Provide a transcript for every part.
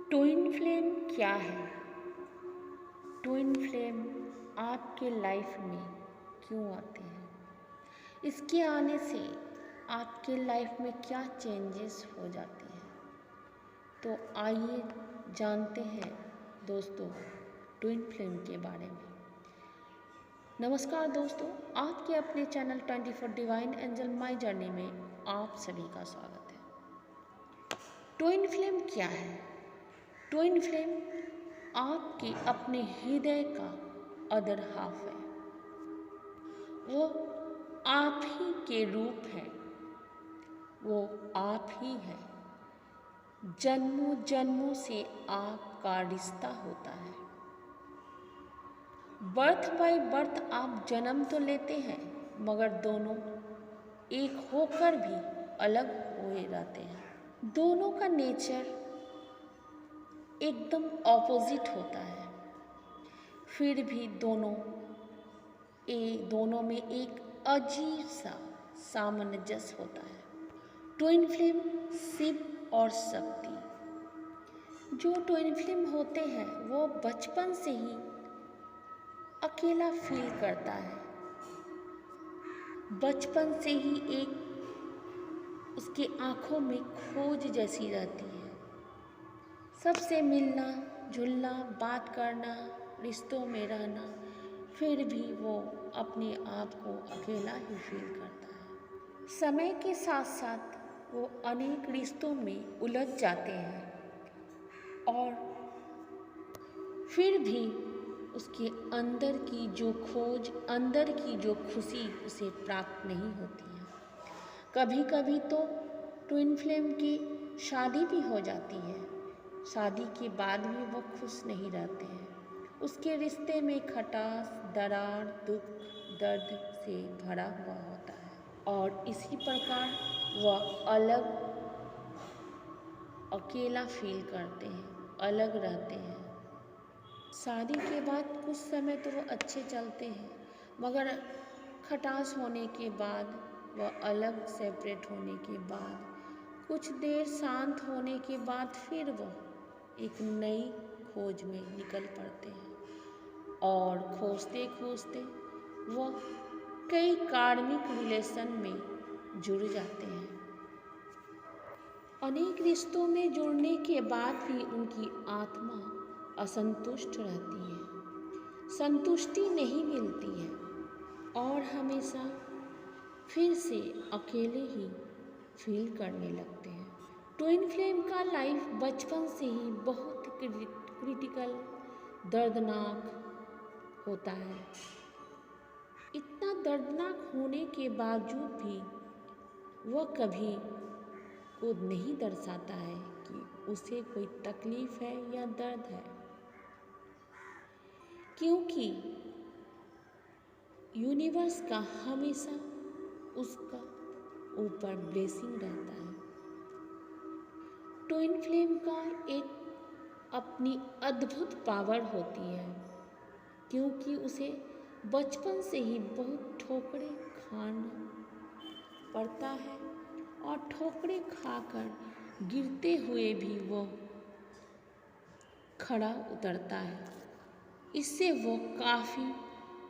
Twin flame क्या है? Twin flame आपके लाइफ में क्यों आते हैं? इसके आने से आपके लाइफ में क्या चेंजेस हो जाते हैं? तो आइए जानते हैं दोस्तों ट्विन फ्लेम के बारे में। नमस्कार दोस्तों, आपके अपने channel 24 divine angel my journey में आप सभी का स्वागत है। ट्विन फ्लेम क्या है? ट्विन फ्लेम आपके अपने हृदय का अदर हाफ है। वो आप ही के रूप है, वो आप ही है। जन्मों जन्मों से आपका रिश्ता होता है। बर्थ बाय बर्थ आप जन्म तो लेते हैं, मगर दोनों एक होकर भी अलग हुए रहते हैं। दोनों का नेचर एकदम ऑपोजिट होता है, फिर भी दोनों में एक अजीब सा सामंजस्य होता है। ट्विन फ्लेम शिव और शक्ति। जो ट्विन फ्लेम होते हैं वो बचपन से ही अकेला फील करता है। बचपन से ही एक उसके आँखों में खोज जैसी रहती है। सबसे मिलना जुलना, बात करना, रिश्तों में रहना, फिर भी वो अपने आप को अकेला ही फील करता है। समय के साथ साथ वो अनेक रिश्तों में उलझ जाते हैं और फिर भी उसके अंदर की जो खोज, अंदर की जो खुशी उसे प्राप्त नहीं होती है। कभी कभी तो ट्विन फ्लेम की शादी भी हो जाती है। शादी के बाद भी वो खुश नहीं रहते हैं। उसके रिश्ते में खटास, दरार, दुख, दर्द से भरा हुआ होता है और इसी प्रकार वह अकेला फील करते हैं, अलग रहते हैं। शादी के बाद कुछ समय तो वो अच्छे चलते हैं, मगर खटास होने के बाद, वह अलग सेपरेट होने के बाद, कुछ देर शांत होने के बाद फिर वह एक नई खोज में निकल पड़ते हैं और खोजते खोजते वह कई कार्मिक रिलेशन में जुड़ जाते हैं। अनेक रिश्तों में जुड़ने के बाद भी उनकी आत्मा असंतुष्ट रहती है, संतुष्टि नहीं मिलती है और हमेशा फिर से अकेले ही फील करने लगते हैं। ट्विन फ्लेम का लाइफ बचपन से ही बहुत क्रिटिकल, दर्दनाक होता है। इतना दर्दनाक होने के बावजूद भी वह कभी को नहीं दर्शाता है कि उसे कोई तकलीफ है या दर्द है, क्योंकि यूनिवर्स का हमेशा उसका ऊपर ब्लेसिंग रहता है। ट्विन फ्लेम का एक अपनी अद्भुत पावर होती है, क्योंकि उसे बचपन से ही बहुत ठोकरें खाना पड़ता है और ठोकरें खाकर गिरते हुए भी वो खड़ा उतरता है। इससे वो काफ़ी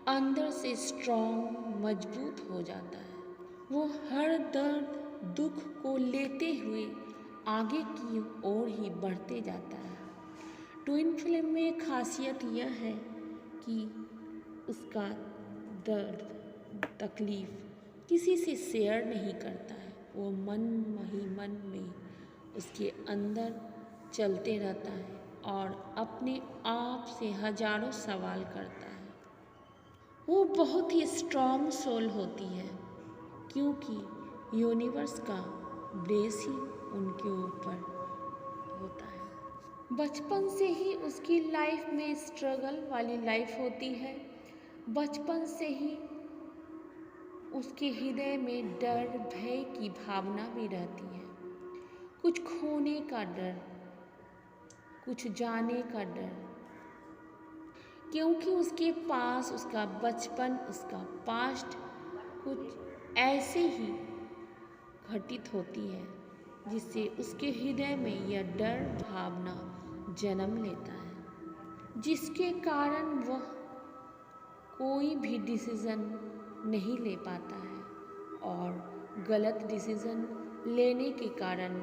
अंदर से स्ट्रॉन्ग, मजबूत हो जाता है। वो हर दर्द, दुख को लेते हुए आगे की ओर ही बढ़ते जाता है। ट्विन फ्लेम में खासियत यह है कि उसका दर्द, तकलीफ किसी से शेयर नहीं करता है। वो मन ही मन में उसके अंदर चलते रहता है और अपने आप से हजारों सवाल करता है। वो बहुत ही स्ट्रॉन्ग सोल होती है, क्योंकि यूनिवर्स का ब्लेस ही उनके ऊपर होता है। बचपन से ही उसकी लाइफ में स्ट्रगल वाली लाइफ होती है। बचपन से ही उसके हृदय में डर, भय की भावना भी रहती है। कुछ खोने का डर, कुछ जाने का डर, क्योंकि उसके पास उसका बचपन, उसका पास्ट कुछ ऐसे ही घटित होती है जिससे उसके हृदय में यह डर भावना जन्म लेता है, जिसके कारण वह कोई भी डिसीज़न नहीं ले पाता है और गलत डिसीज़न लेने के कारण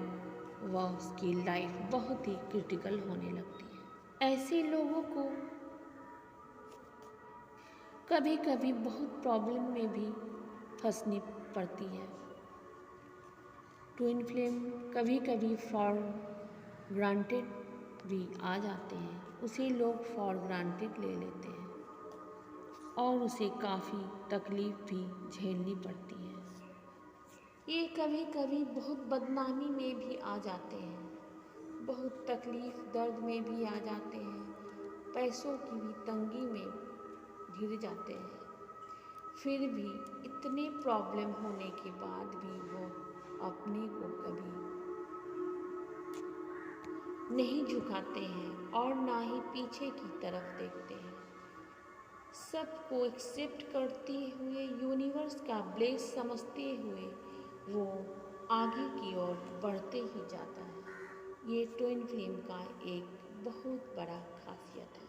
वह उसकी लाइफ बहुत ही क्रिटिकल होने लगती है। ऐसे लोगों को कभी कभी बहुत प्रॉब्लम में भी फंसनी पड़ती है। ट्विन फ्लेम कभी कभी फॉर ग्रांटेड भी आ जाते हैं, उसे लोग फॉर ग्रांटेड ले लेते हैं और उसे काफ़ी तकलीफ़ भी झेलनी पड़ती है। ये कभी कभी बहुत बदनामी में भी आ जाते हैं, बहुत तकलीफ़ दर्द में भी आ जाते हैं, पैसों की भी तंगी में घिर जाते हैं। फिर भी इतने प्रॉब्लम होने के बाद भी वो अपने को कभी नहीं झुकाते हैं और ना ही पीछे की तरफ देखते हैं। सबको एक्सेप्ट करते हुए, यूनिवर्स का ब्लेस समझते हुए वो आगे की ओर बढ़ते ही जाता है। ये ट्विन फ्लेम का एक बहुत बड़ा खासियत है।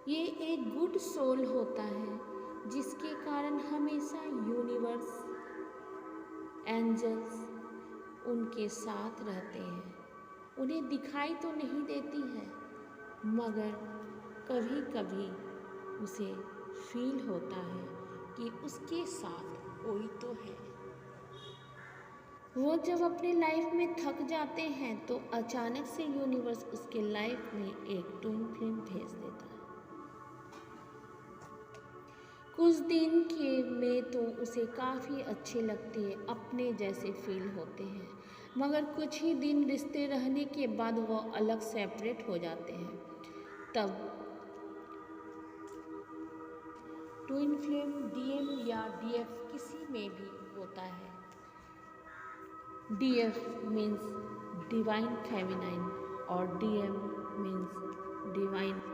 ये एक गुड सोल होता है जिसके कारण हमेशा यूनिवर्स, एंजल्स उनके साथ रहते हैं। उन्हें दिखाई तो नहीं देती है, मगर कभी कभी उसे फील होता है कि उसके साथ कोई तो है। वो जब अपने लाइफ में थक जाते हैं तो अचानक से यूनिवर्स उसके लाइफ में एक ट्विन फ्लेम भेज देता है। कुछ दिन के में तो उसे काफ़ी अच्छे लगते हैं, अपने जैसे फील होते हैं, मगर कुछ ही दिन रिश्ते रहने के बाद वो अलग सेपरेट हो जाते हैं। तब ट्विन फ्लेम डीएम या डीएफ किसी में भी होता है। डीएफ मीन्स डिवाइन फेमिनाइन और डीएम मीन्स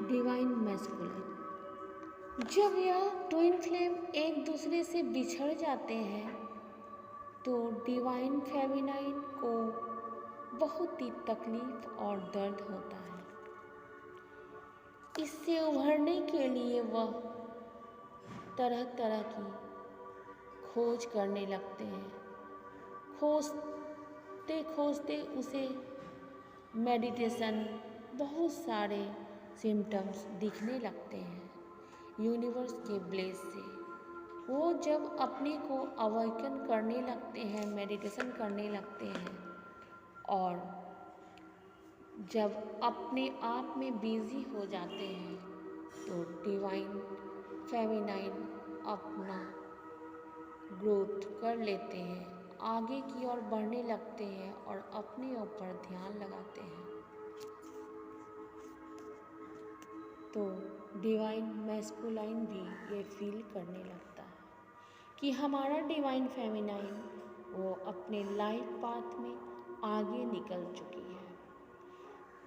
डिवाइन मैस्कुलाइन। जब यह ट्विन फ्लेम एक दूसरे से बिछड़ जाते हैं तो डिवाइन फेमिनाइन को बहुत ही तकलीफ और दर्द होता है। इससे उभरने के लिए वह तरह तरह की खोज करने लगते हैं। खोजते खोजते उसे मेडिटेशन, बहुत सारे सिम्टम्स दिखने लगते हैं यूनिवर्स के ब्लेस से। वो जब अपने को अवेकन करने लगते हैं, मेडिटेशन करने लगते हैं और जब अपने आप में बिजी हो जाते हैं तो डिवाइन फेमिनाइन अपना ग्रोथ कर लेते हैं, आगे की ओर बढ़ने लगते हैं और अपने ऊपर ध्यान लगाते हैं। तो डिवाइन मैस्कुलाइन भी ये फील करने लगता है कि हमारा डिवाइन फेमिनाइन वो अपने लाइफ पाथ में आगे निकल चुकी है।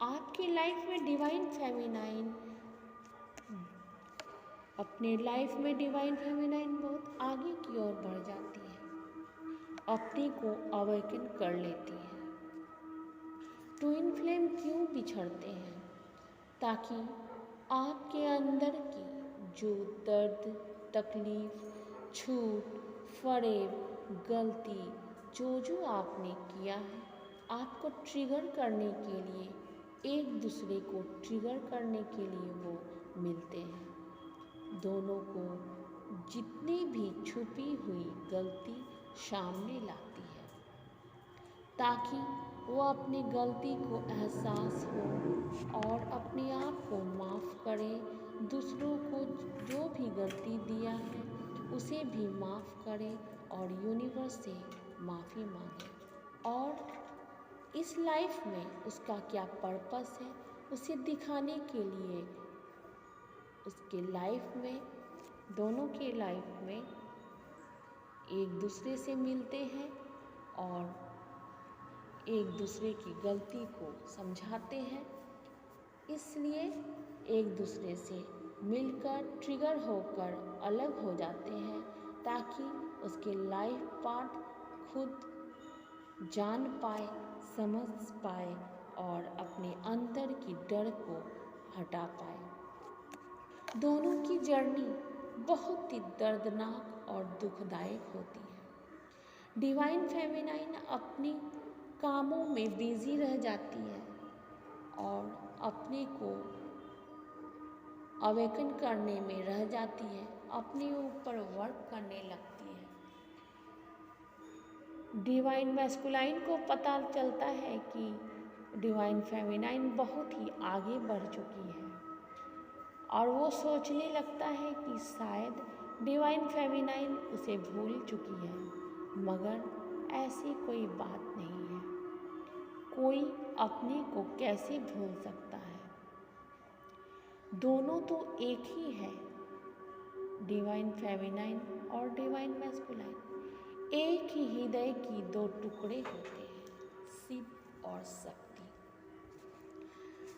आपकी लाइफ में डिवाइन फेमिनाइन अपने लाइफ में डिवाइन फेमिनाइन बहुत आगे की ओर बढ़ जाती है, अपने को अवेकन कर लेती है। ट्विन फ्लेम क्यों बिछड़ते हैं? ताकि आपके अंदर की जो दर्द, तकलीफ, छूट, फरेब, गलती जो आपने किया है, आपको ट्रिगर करने के लिए, एक दूसरे को ट्रिगर करने के लिए वो मिलते हैं। दोनों को जितनी भी छुपी हुई गलती सामने लाती है ताकि वो अपनी गलती को एहसास हो और अपने आप को माफ़ करे, दूसरों को जो भी गलती दिया है उसे भी माफ़ करे और यूनिवर्स से माफ़ी मांगे और इस लाइफ में उसका क्या पर्पस है उसे दिखाने के लिए उसके लाइफ में, दोनों के लाइफ में एक दूसरे से मिलते हैं और एक दूसरे की गलती को समझाते हैं। इसलिए एक दूसरे से मिलकर ट्रिगर होकर अलग हो जाते हैं ताकि उसके लाइफ पार्ट खुद जान पाए, समझ पाए और अपने अंदर की डर को हटा पाए। दोनों की जर्नी बहुत ही दर्दनाक और दुखदायक होती है। डिवाइन फेमिनाइन अपने कामों में बिजी रह जाती है और अपने को अवेकन करने में रह जाती है, अपने ऊपर वर्क करने लगती है। डिवाइन मैस्कुलाइन को पता चलता है कि डिवाइन फेमिनाइन बहुत ही आगे बढ़ चुकी है और वो सोचने लगता है कि शायद डिवाइन फेमिनाइन उसे भूल चुकी है, मगर ऐसी कोई बात नहीं है। कोई अपने को कैसे भूल सकता है? दोनों तो एक ही है, डिवाइन फेमिनाइन और डिवाइन मैस्कुलाइन। एक ही हृदय की दो टुकड़े होते हैं, शिव और शक्ति।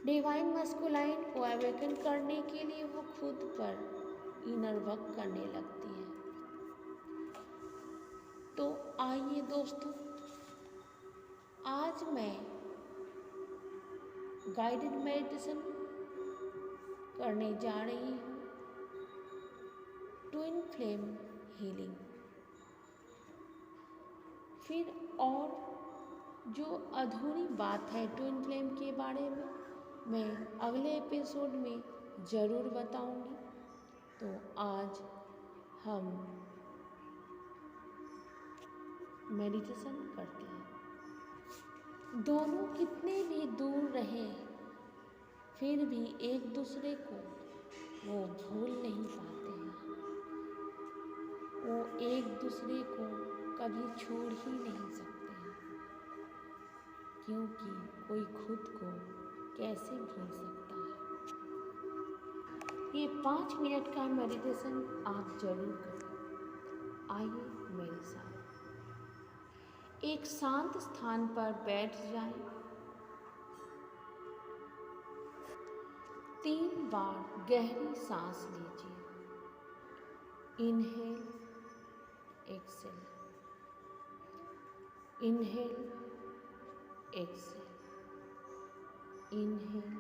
डिवाइन मैस्कुलाइन को अवेकन करने के लिए वो खुद पर इनर वर्क करने लगती है। तो आइए दोस्तों, आज मैं गाइडेड मेडिटेशन करने जा रही हूँ, ट्विन फ्लेम हीलिंग। फिर और जो अधूरी बात है ट्विन फ्लेम के बारे में मैं अगले एपिसोड में ज़रूर बताऊंगी। तो आज हम मेडिटेशन करते हैं। दोनों कितने भी दूर रहें, फिर भी एक दूसरे को वो भूल नहीं पाते हैं। वो एक दूसरे को कभी छोड़ ही नहीं सकते हैं, क्योंकि कोई खुद को कैसे भूल सकता है। ये 5 मिनट का मेडिटेशन आप जरूर करें। आइए मेरे साथ एक शांत स्थान पर बैठ जाएं। 3 बार गहरी सांस लीजिए। Inhale, exhale, inhale, exhale, inhale,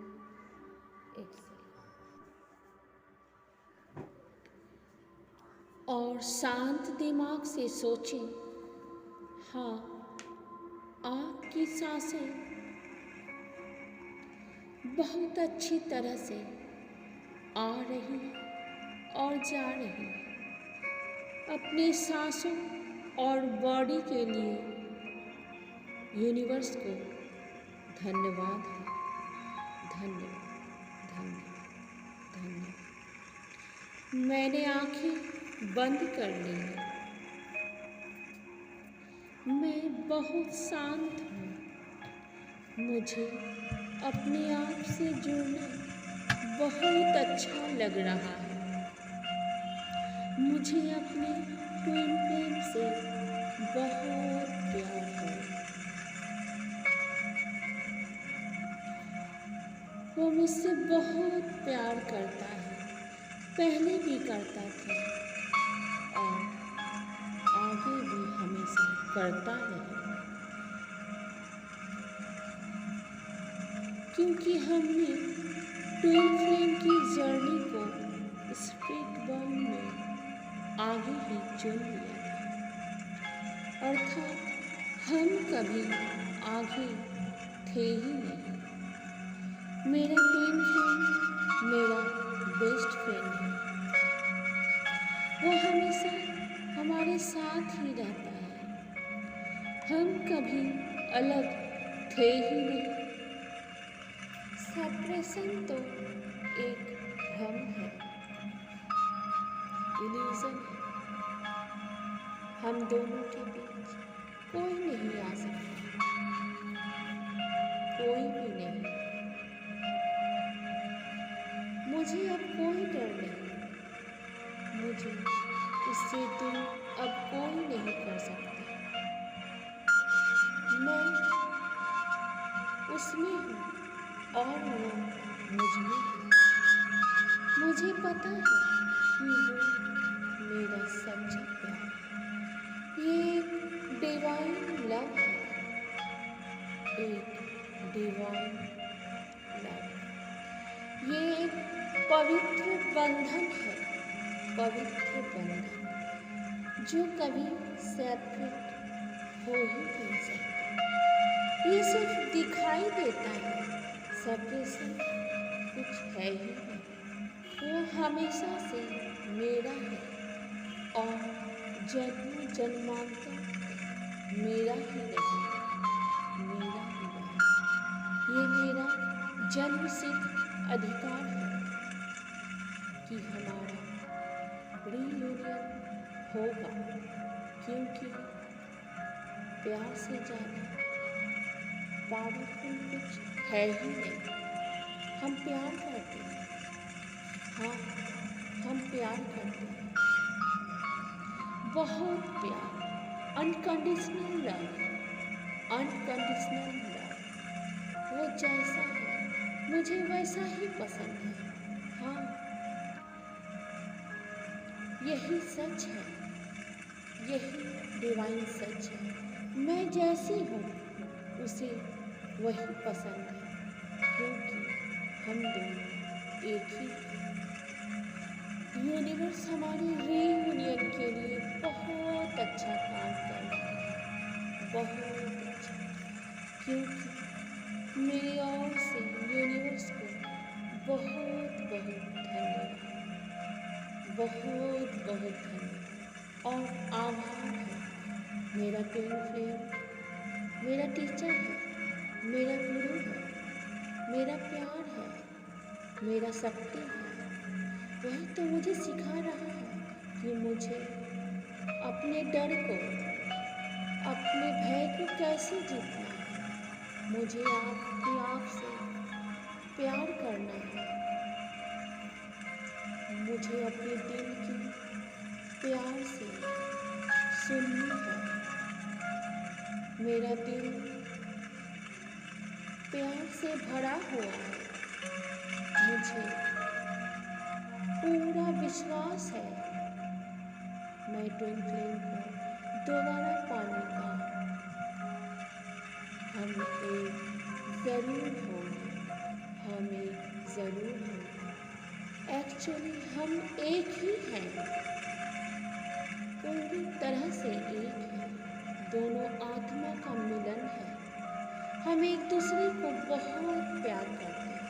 exhale. और शांत दिमाग से सोचें, हाँ, आपकी सांसें बहुत अच्छी तरह से आ रही और जा रही। अपनी सांसों और बॉडी के लिए यूनिवर्स को धन्यवाद है। धन्यवाद, धन्यवाद, धन्यवाद। मैंने आंखें बंद कर ली हैं। मैं बहुत शांत हूँ। मुझे अपने आप से जुड़ना बहुत अच्छा लग रहा है। मुझे अपने ट्विन फ्लेम से बहुत प्यार है। वो मुझसे बहुत प्यार करता है, पहले भी करता था और आगे भी हमेशा करता रहेगा, क्योंकि हमने ट्विन फ्लेम की जर्नी को स्पिरिट वर्ल्ड में आगे ही चुन लिया था। अर्थात हम कभी आगे थे ही नहीं। मेरा ट्विन फ्लेम मेरा बेस्ट फ्रेंड है। वो हमेशा हमारे साथ ही रहता है। हम कभी अलग थे ही नहीं। सेपरेशन तो एक भ्रम है, इल्यूजन है। हम दोनों के बीच कोई नहीं आ सकता, कोई भी नहीं। मुझे अब कोई डर नहीं। मुझे इससे दूर अब कोई नहीं कर सकता। मैं उसमें हूँ और वो मुझ में है। मुझे पता है कि वो मेरा सच्चा प्यार है। ये एक डिवाइन लव है, एक डिवाइन पवित्र बंधन है, पवित्र बंधन जो कभी सेपरेट हो ही नहीं सकता। ये सिर्फ दिखाई देता है, सेपरेशन कुछ है ही नहीं। वो हमेशा से मेरा है और जन्म जन्मांतर मेरा ही रहेगा, मेरा ही रहेगा। ये मेरा जन्मसिद्ध अधिकार है कि हमारा रीयूनियन होगा, क्योंकि प्यार से ज़्यादा पावरफुल कुछ है ही नहीं। हम प्यार करते हैं, हाँ हम प्यार करते हैं, बहुत प्यार, अनकंडीशनल लव, अनकंडीशनल लव। वो जैसा है मुझे वैसा ही पसंद है, हाँ यही सच है, यही डिवाइन सच है। मैं जैसी हूँ उसे वही पसंद है, क्योंकि हम दोनों एक ही हैं। यूनिवर्स हमारे रीयूनियन के लिए बहुत अच्छा काम कर रहा है, बहुत अच्छा, क्योंकि मेरी ओर से यूनिवर्स को बहुत बहुत धन्यवाद, बहुत बहुत धन्यवाद और आभार है। मेरा ट्विन फ्लेम मेरा टीचर है, मेरा गुरु है, मेरा प्यार है, मेरा शक्ति है। वही तो मुझे सिखा रहा है कि मुझे अपने डर को, अपने भय को कैसे जीतना है। मुझे अपने आप से प्यार करना है, मुझे अपने दिल की प्यार से सुननी है। मेरा दिल प्यार से भरा हुआ है, मुझे पूरा विश्वास है मैं ट्विन फ्लेम को दोबारा पाने का। हम एक ज़रूर होंगे, हम एक ज़रूर होंगे। एक्चुअली हम एक ही हैं, पूरी तरह से एक हैं। दोनों आत्मा का मिलन है। हम एक दूसरे को बहुत प्यार करते हैं।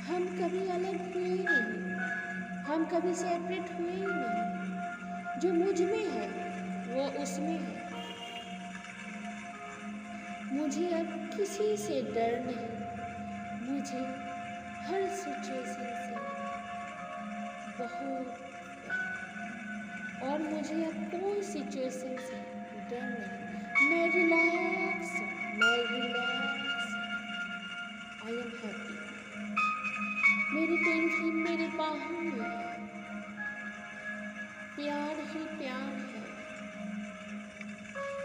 हम कभी अलग हुए ही नहीं, हम कभी सेपरेट हुए ही नहीं। जो मुझ में है वो उसमें है। मुझे अब किसी से डर नहीं, मुझे हर सिचुएशन से बहुत प्यार, और मुझे अब कोई सिचुएशन से डर नहीं। मैं रिलैक्स हूँ, मैं रिलैक्स, आई एम हैप्पी। मेरी ट्विन फ्लेम मेरे बाहों में है, प्यार ही प्यार है।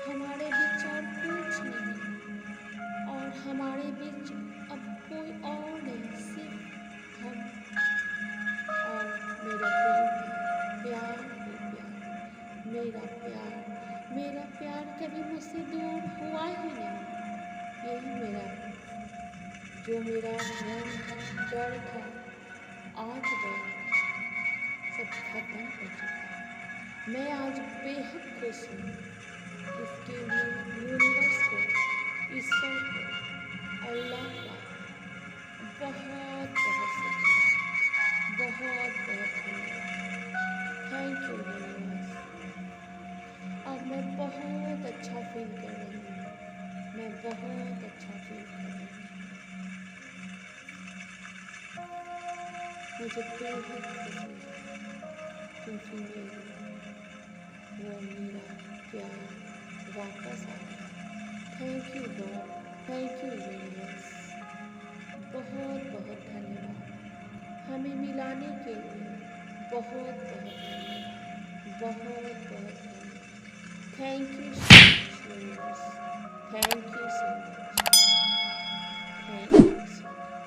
हमारे बीच और कुछ नहीं, और हमारे बीच अब कोई और नहीं, सिर्फ हम और मेरा प्रेम है। प्यार ही प्यार, मेरा प्यार, मेरा प्यार कभी मुझसे दूर हुआ ही नहीं। यही मेरा, जो मेरा भ्रम था, डर था, आज वह सब खत्म हो चुका है। मैं आज बेहद खुश हूँ। इसके लिए यूनिवर्स को, ईश्वर को, अल्लाह का बहुत बहुत शुक्रिया, बहुत बहुत धन्यवाद। Thank you universe. अब मैं बहुत अच्छा फील कर रही हूँ, मैं बहुत अच्छा फील कर रही हूँ। मुझे बेहद खुशी है, क्योंकि वो मेरा प्यार वापस आ गया। Thank you God, thank you universe, बहुत बहुत धन्यवाद। हमें मिलाने के लिए बहुत बहुत धन्यवाद, बहुत बहुत धन्यवाद। Thank you so much universe, thank you so much, thank you so much.